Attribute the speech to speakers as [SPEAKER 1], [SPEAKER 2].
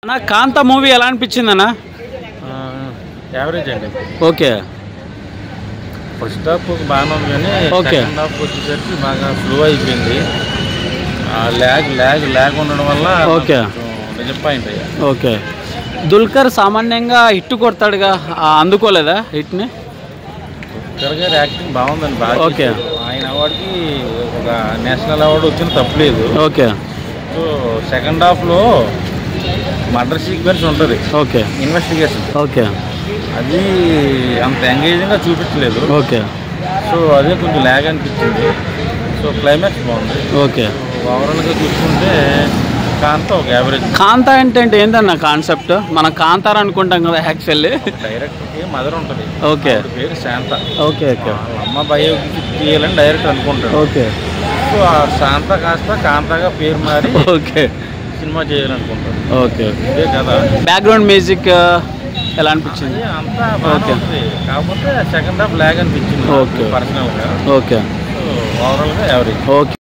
[SPEAKER 1] అన్న కాంతా మూవీ ఎలా అనిపించింది అన్న?
[SPEAKER 2] యావరేజ్ అండి.
[SPEAKER 1] ఓకే.
[SPEAKER 2] ఫస్ట్ హాఫ్ బాగానే ఉంది కానీ
[SPEAKER 1] ఓకే.
[SPEAKER 2] సెకండ్ హాఫ్ వచ్చేసరికి బాగా స్లో అయిపోయింది. ల్యాగ్ ఉండడం వల్ల
[SPEAKER 1] ఓకే
[SPEAKER 2] డిసప్పాయింట్ అయ్యా.
[SPEAKER 1] ఓకే. దుల్కర్ సామాన్యంగా హిట్ కొడతాడుగా, అందుకోలేదా హిట్ని?
[SPEAKER 2] దుల్కర్ గారి యాక్టింగ్ బాగుందండి, బాగా.
[SPEAKER 1] ఓకే.
[SPEAKER 2] ఆయన అవార్డుకి ఒక నేషనల్ అవార్డు వచ్చిన తప్పలేదు.
[SPEAKER 1] ఓకే.
[SPEAKER 2] సో సెకండ్ హాఫ్లో మర్డర్ సీక్వెన్స్ ఉంటుంది.
[SPEAKER 1] ఓకే.
[SPEAKER 2] Investigation
[SPEAKER 1] okay.
[SPEAKER 2] అది అంత ఎంగేజింగ్గా చూపించలేదు.
[SPEAKER 1] ఓకే.
[SPEAKER 2] సో అదే కొంచెం ల్యాగ్ అనిపించింది. సో క్లైమాక్స్ బాగుంది.
[SPEAKER 1] ఓకే.
[SPEAKER 2] ఓవరాల్గా చూసుకుంటే కాంతా ఒక యావరేజ్.
[SPEAKER 1] కాంతా అంటే ఏంటన్న కాన్సెప్ట్? మనం కాంతార అనుకుంటాం కదా యాక్చువల్లీ.
[SPEAKER 2] డైరెక్టర్కి మదర్ ఉంటుంది.
[SPEAKER 1] ఓకే.
[SPEAKER 2] పేరు శాంత.
[SPEAKER 1] ఓకే. ఓకే.
[SPEAKER 2] వాళ్ళ అమ్మ బయోపిక్ తీయాలని డైరెక్టర్ అనుకుంటాడు.
[SPEAKER 1] ఓకే.
[SPEAKER 2] సో ఆ శాంత కాస్త కాంతాగా పేరు మారి
[SPEAKER 1] ఓకే.
[SPEAKER 2] సినిమా చేయాలనుకుంటాడు.
[SPEAKER 1] ఓకే.
[SPEAKER 2] ఇదే కదా.
[SPEAKER 1] బ్యాక్గ్రౌండ్ మ్యూజిక్ ఎలా అనిపించింది?
[SPEAKER 2] అంతా బాగా ఉంది, కాకపోతే సెకండ్ హాఫ్ ల్యాగ్ అనిపించింది
[SPEAKER 1] ఓకే.
[SPEAKER 2] పర్సనల్గా.
[SPEAKER 1] ఓకే.
[SPEAKER 2] సో ఓవరాల్గా యావరేజ్.
[SPEAKER 1] ఓకే.